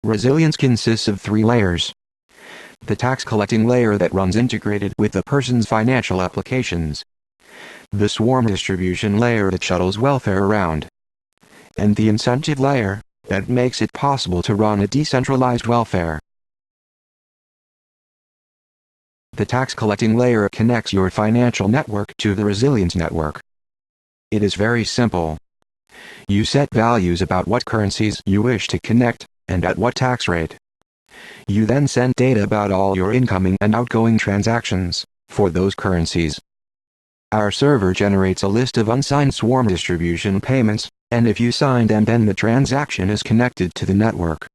Resilience consists of three layers. The tax collecting layer that runs integrated with a person's financial applications. The swarm distribution layer that shuttles welfare around. And the incentive layer that makes it possible to run a decentralized welfare. The tax collecting layer connects your financial network to the resilience network. It is very simple. You set values about what currencies you wish to connect, and at what tax rate. You then send data about all your incoming and outgoing transactions for those currencies. Our server generates a list of unsigned swarm distribution payments, and if you sign them, then the transaction is connected to the network.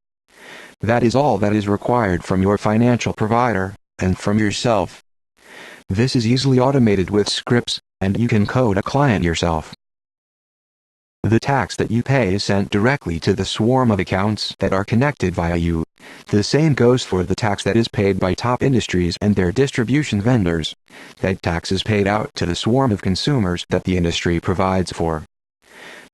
That is all that is required from your financial provider, and from yourself. This is easily automated with scripts, and you can code a client yourself. The tax that you pay is sent directly to the swarm of accounts that are connected via you. The same goes for the tax that is paid by top industries and their distribution vendors. That tax is paid out to the swarm of consumers that the industry provides for.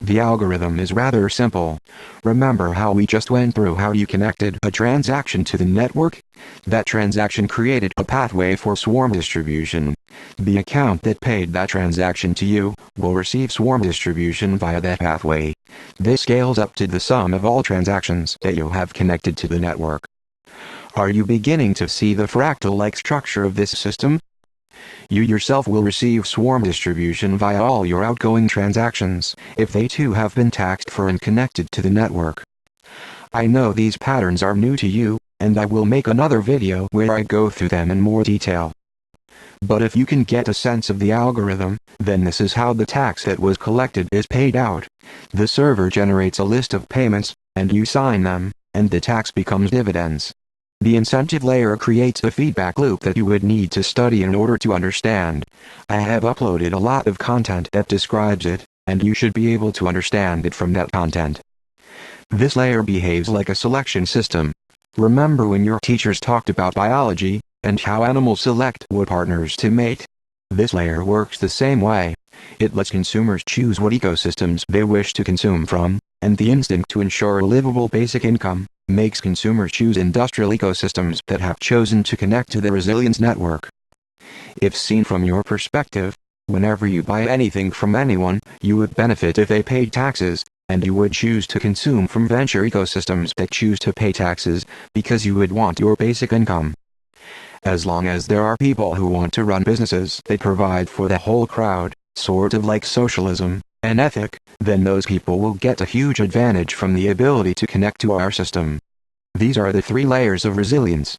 The algorithm is rather simple. Remember how we just went through how you connected a transaction to the network? That transaction created a pathway for swarm distribution. The account that paid that transaction to you will receive swarm distribution via that pathway. This scales up to the sum of all transactions that you have connected to the network. Are you beginning to see the fractal-like structure of this system? You yourself will receive swarm distribution via all your outgoing transactions, if they too have been taxed for and connected to the network. I know these patterns are new to you, and I will make another video where I go through them in more detail. But if you can get a sense of the algorithm, then this is how the tax that was collected is paid out. The server generates a list of payments, and you sign them, and the tax becomes dividends. The incentive layer creates a feedback loop that you would need to study in order to understand. I have uploaded a lot of content that describes it, and you should be able to understand it from that content. This layer behaves like a selection system. Remember when your teachers talked about biology, and how animals select what partners to mate? This layer works the same way. It lets consumers choose what ecosystems they wish to consume from, and the instinct to ensure a livable basic income makes consumers choose industrial ecosystems that have chosen to connect to the resilience network. If seen from your perspective, whenever you buy anything from anyone, you would benefit if they paid taxes, and you would choose to consume from venture ecosystems that choose to pay taxes, because you would want your basic income. As long as there are people who want to run businesses that provide for the whole crowd, sort of like socialism, and ethic, then those people will get a huge advantage from the ability to connect to our system. These are the three layers of resilience.